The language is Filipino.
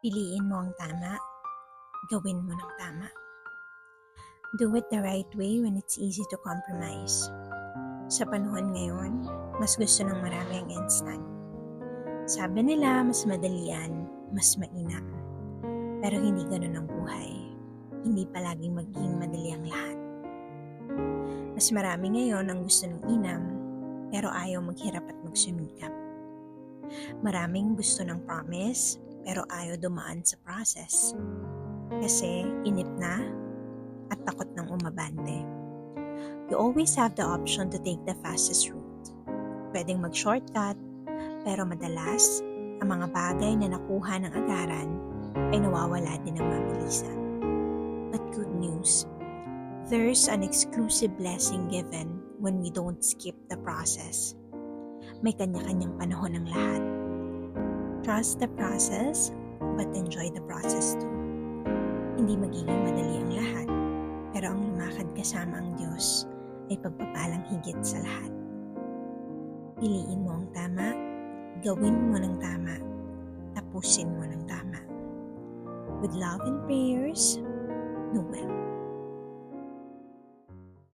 Piliin mo ang tama, gawin mo ng tama. Do it the right way when it's easy to compromise. Sa panahon ngayon, mas gusto ng marami ang instant. Sabi nila, mas madali yan, mas mainam. Pero hindi ganun ang buhay. Hindi palaging magiging madali ang lahat. Mas marami ngayon ang gusto ng inam, pero ayaw maghirap at magsumikap. Maraming gusto ng promise, pero ayaw dumaan sa process. Kasi inip na at takot ng umabante. You always have the option to take the fastest route. Pwedeng mag-shortcut, pero madalas, ang mga bagay na nakuha ng agaran ay nawawala din ng mabilisan. But good news, there's an exclusive blessing given when we don't skip the process. May kanya-kanyang panahon ng lahat. Trust the process, but enjoy the process too. Hindi magiging madali ang lahat, pero ang lumakad kasama ang Diyos ay pagpapalang higit sa lahat. Piliin mo ang tama, gawin mo ng tama, tapusin mo ng tama. With love and prayers, Noel.